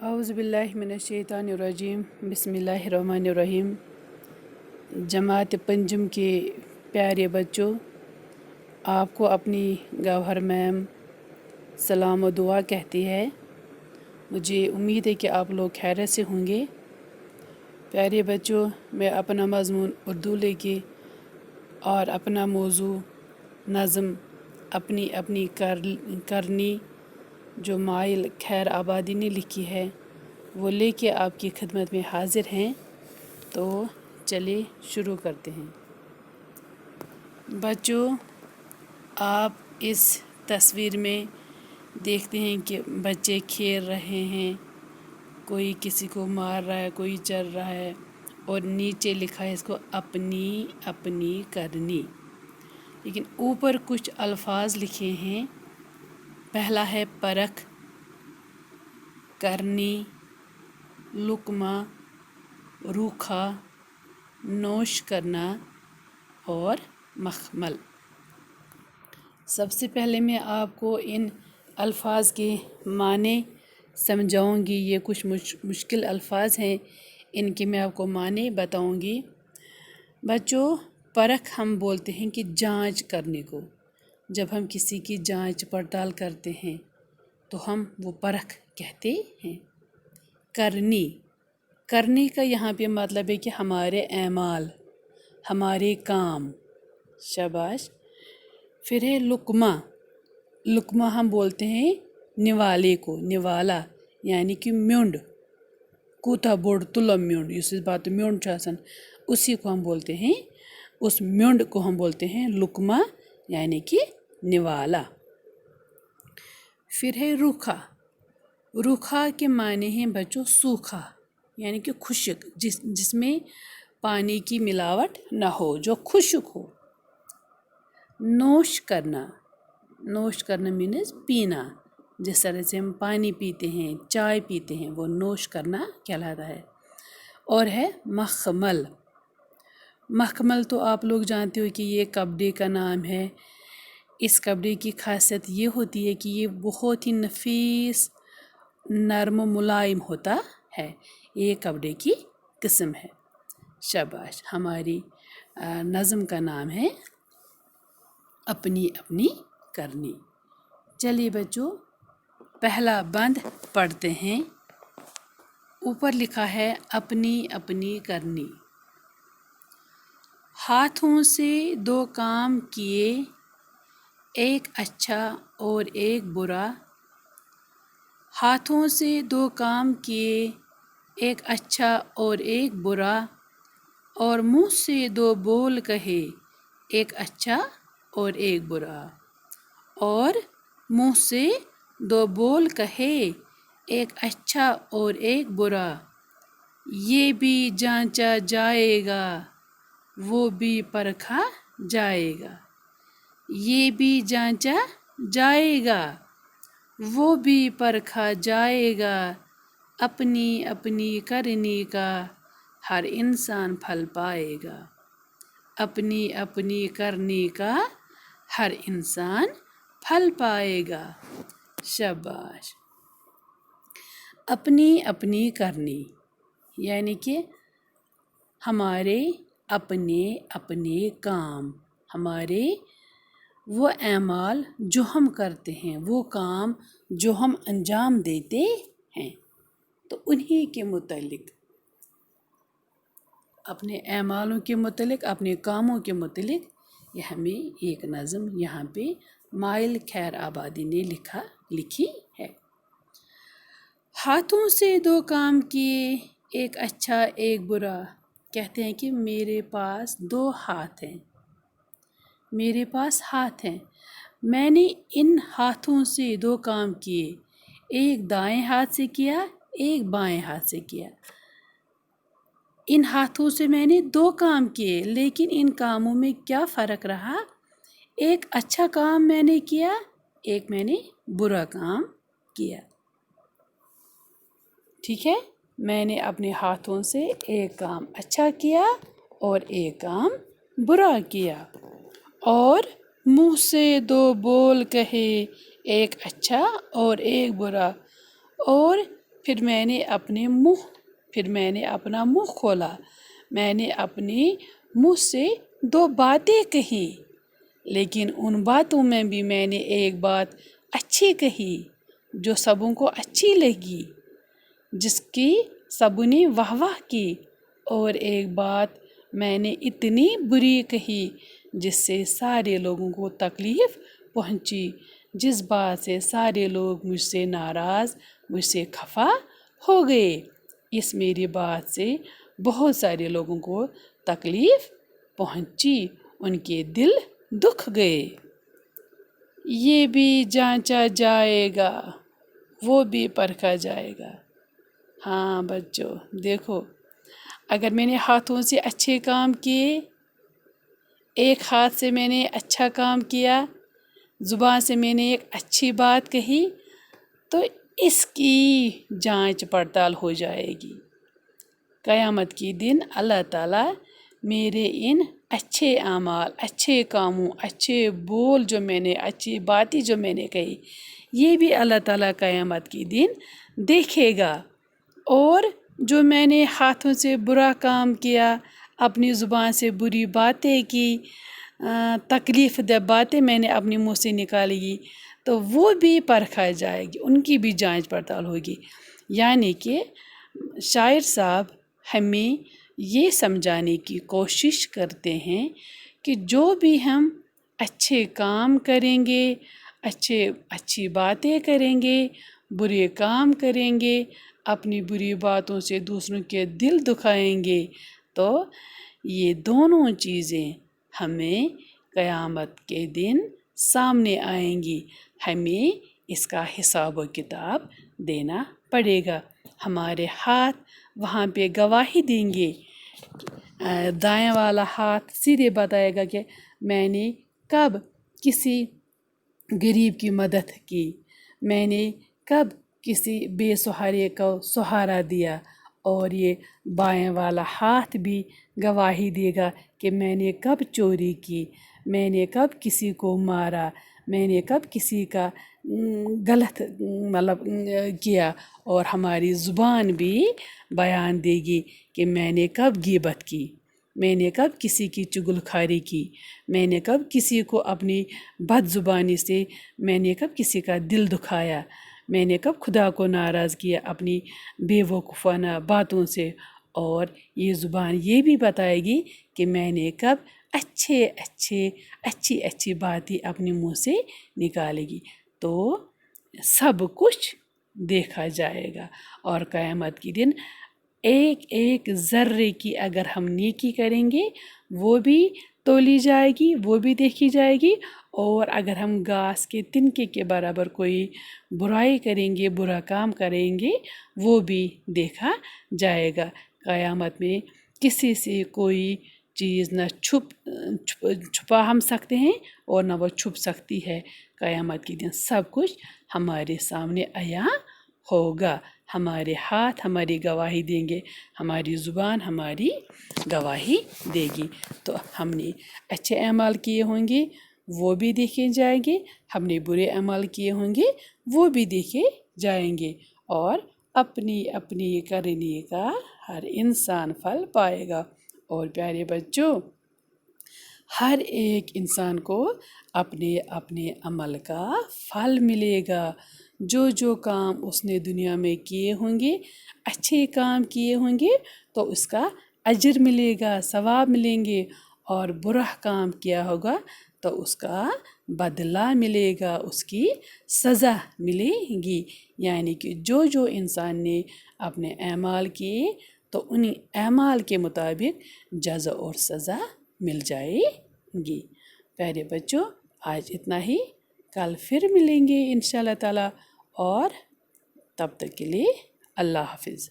اعوذ باللہ من الشیطان الرجیم بسم اللہ الرحمن الرحیم۔ جماعت پنجم کے پیارے بچوں، آپ کو اپنی گوہر میم سلام و دعا کہتی ہے۔ مجھے امید ہے کہ آپ لوگ خیریت سے ہوں گے۔ پیارے بچوں، میں اپنا مضمون اردو لے کے اور اپنا موضوع نظم اپنی اپنی کرنی جو مائل خیر آبادی نے لکھی ہے وہ لے کے آپ کی خدمت میں حاضر ہیں۔ تو چلیے شروع کرتے ہیں۔ بچوں، آپ اس تصویر میں دیکھتے ہیں کہ بچے کھیل رہے ہیں، کوئی کسی کو مار رہا ہے، کوئی چل رہا ہے، اور نیچے لکھا ہے اس کو اپنی اپنی کرنی۔ لیکن اوپر کچھ الفاظ لکھے ہیں۔ پہلا ہے پرکھ، کرنی، لقمہ، روکھا، نوش کرنا اور مخمل۔ سب سے پہلے میں آپ کو ان الفاظ کے معنی سمجھاؤں گی۔ یہ کچھ مشکل الفاظ ہیں، ان کے میں آپ کو معنی بتاؤں گی۔ بچوں، پرکھ ہم بولتے ہیں کہ جانچ کرنے کو۔ جب ہم کسی کی جانچ پڑتال کرتے ہیں تو ہم وہ پرکھ کہتے ہیں۔ کرنی، کرنے کا یہاں پہ مطلب ہے کہ ہمارے اعمال، ہمارے کام۔ شاباش۔ پھر ہے لقمہ، لقمہ ہم بولتے ہیں نوالے کو، نوالا یعنی کہ میونڈ، کوتا بوڑ تلم میونڈ، اس بات میونڈ آسان، اسی کو ہم بولتے ہیں، اس میونڈ کو ہم بولتے ہیں لقمہ یعنی کہ نوالا۔ پھر ہے روکھا، روکھا کے معنی ہیں بچوں سوکھا یعنی کہ خشک، جس میں پانی کی ملاوٹ نہ ہو، جو خشک ہو۔ نوش کرنا، نوش کرنا مینز پینا، جس طرح سے ہم پانی پیتے ہیں، چائے پیتے ہیں، وہ نوش کرنا کہلاتا ہے۔ اور ہے مخمل، مخمل تو آپ لوگ جانتے ہو کہ یہ کپڑے کا نام ہے۔ اس کپڑے کی خاصیت یہ ہوتی ہے کہ یہ بہت ہی نفیس، نرم و ملائم ہوتا ہے۔ یہ کپڑے کی قسم ہے۔ شاباش۔ ہماری نظم کا نام ہے اپنی اپنی کرنی۔ چلیے بچوں، پہلا بند پڑھتے ہیں۔ اوپر لکھا ہے اپنی اپنی کرنی۔ ہاتھوں سے دو کام کیے، ایک اچھا اور ایک برا۔ ہاتھوں سے دو کام کیے، ایک اچھا اور ایک برا، اور منہ سے دو بول کہے، ایک اچھا اور ایک برا۔ اور منہ سے دو بول کہے، ایک اچھا اور ایک برا، یہ بھی جانچا جائے گا، وہ بھی پرکھا جائے گا۔ یہ بھی جانچا جائے گا، وہ بھی پرکھا جائے گا، اپنی اپنی کرنی کا ہر انسان پھل پائے گا۔ اپنی اپنی کرنی کا ہر انسان پھل پائے گا۔ شاباش۔ اپنی اپنی کرنی یعنی کہ ہمارے اپنے اپنے کام، ہمارے وہ اعمال جو ہم کرتے ہیں، وہ کام جو ہم انجام دیتے ہیں، تو انہی کے متعلق، اپنے اعمالوں کے متعلق، اپنے کاموں کے متعلق یہ ہمیں ایک نظم یہاں پہ مائل خیر آبادی نے لکھی ہے۔ ہاتھوں سے دو کام کیے، ایک اچھا ایک برا۔ کہتے ہیں کہ میرے پاس دو ہاتھ ہیں، میرے پاس ہاتھ ہیں، میں نے ان ہاتھوں سے دو کام کیے، ایک دائیں ہاتھ سے کیا، ایک بائیں ہاتھ سے کیا۔ ان ہاتھوں سے میں نے دو کام کیے، لیکن ان کاموں میں کیا فرق رہا؟ ایک اچھا کام میں نے کیا، ایک میں نے برا کام کیا۔ ٹھیک ہے، میں نے اپنے ہاتھوں سے ایک کام اچھا کیا اور ایک کام برا کیا۔ اور منہ سے دو بول کہے، ایک اچھا اور ایک برا، اور پھر میں نے اپنا منہ کھولا، میں نے اپنے منہ سے 2 باتیں کہیں، لیکن ان باتوں میں بھی میں نے ایک بات اچھی کہی جو سبوں کو اچھی لگی، جس کی سبوں نے واہ واہ کی، اور ایک بات میں نے اتنی بری کہی جس سے سارے لوگوں کو تکلیف پہنچی، جس بات سے سارے لوگ مجھ سے ناراض، مجھ سے خفا ہو گئے۔ اس میری بات سے بہت سارے لوگوں کو تکلیف پہنچی، ان کے دل دکھ گئے۔ یہ بھی جانچا جائے گا، وہ بھی پرکھا جائے گا۔ ہاں بچوں دیکھو، اگر میں نے ہاتھوں سے اچھے کام کیے، ایک ہاتھ سے میں نے اچھا کام کیا، زبان سے میں نے ایک اچھی بات کہی، تو اس کی جانچ پڑتال ہو جائے گی۔ قیامت کی دن اللہ تعالیٰ میرے ان اچھے اعمال، اچھے کاموں، اچھے بول جو میں نے، اچھی باتیں جو میں نے کہی، یہ بھی اللہ تعالیٰ قیامت کی دن دیکھے گا۔ اور جو میں نے ہاتھوں سے برا کام کیا، اپنی زبان سے بری باتیں کی، تکلیف دہ باتیں میں نے اپنے منہ سے نکالی گی، تو وہ بھی پرکھا جائے گی، ان کی بھی جانچ پڑتال ہوگی۔ یعنی کہ شاعر صاحب ہمیں یہ سمجھانے کی کوشش کرتے ہیں کہ جو بھی ہم اچھے کام کریں گے، اچھی باتیں کریں گے، برے کام کریں گے، اپنی بری باتوں سے دوسروں کے دل دکھائیں گے، تو یہ دونوں چیزیں ہمیں قیامت کے دن سامنے آئیں گی۔ ہمیں اس کا حساب و کتاب دینا پڑے گا۔ ہمارے ہاتھ وہاں پہ گواہی دیں گے۔ دائیں والا ہاتھ سیدھے بتائے گا کہ میں نے کب کسی غریب کی مدد کی، میں نے کب کسی بے سہارے کو سہارا دیا، اور یہ بائیں والا ہاتھ بھی گواہی دے گا کہ میں نے کب چوری کی، میں نے کب کسی کو مارا، میں نے کب کسی کا غلط کیا، اور ہماری زبان بھی بیان دے گی کہ میں نے کب غیبت کی، میں نے کب کسی کی چغل خواری کی، میں نے کب کسی کو اپنی بد زبانی سے، میں نے کب کسی کا دل دکھایا، میں نے کب خدا کو ناراض کیا اپنی بے وقوفانہ باتوں سے۔ اور یہ زبان یہ بھی بتائے گی کہ میں نے کب اچھی باتیں اپنے منہ سے نکالے گی۔ تو سب کچھ دیکھا جائے گا، اور قیامت کے دن ایک ذرے کی اگر ہم نیکی کریں گے، وہ بھی تولی جائے گی، وہ بھی دیکھی جائے گی، اور اگر ہم گھاس کے تنکے کے برابر کوئی برائی کریں گے، برا کام کریں گے، وہ بھی دیکھا جائے گا۔ قیامت میں کسی سے کوئی چیز نہ چھپا ہم سکتے ہیں، اور نہ وہ چھپ سکتی ہے۔ قیامت کے دن سب کچھ ہمارے سامنے عیاں ہوگا۔ ہمارے ہاتھ ہماری گواہی دیں گے، ہماری زبان ہماری گواہی دے گی۔ تو ہم نے اچھے اعمال کیے ہوں گے، وہ بھی دیکھے جائیں گے، ہم نے برے اعمال کیے ہوں گے، وہ بھی دیکھے جائیں گے، اور اپنی کرنے کا ہر انسان پھل پائے گا۔ اور پیارے بچوں، ہر ایک انسان کو اپنے عمل کا پھل ملے گا۔ جو کام اس نے دنیا میں کیے ہوں گے، اچھے کام کیے ہوں گے، تو اس کا اجر ملے گا، ثواب ملیں گے، اور برا کام کیا ہوگا تو اس کا بدلہ ملے گا، اس کی سزا ملے گی۔ یعنی کہ جو انسان نے اپنے اعمال کیے، تو انہی اعمال کے مطابق جزا اور سزا مل جائے گی۔ پیارے بچوں، آج اتنا ہی، کل پھر ملیں گے انشاءاللہ تعالیٰ، اور تب تک کے لیے اللہ حافظ۔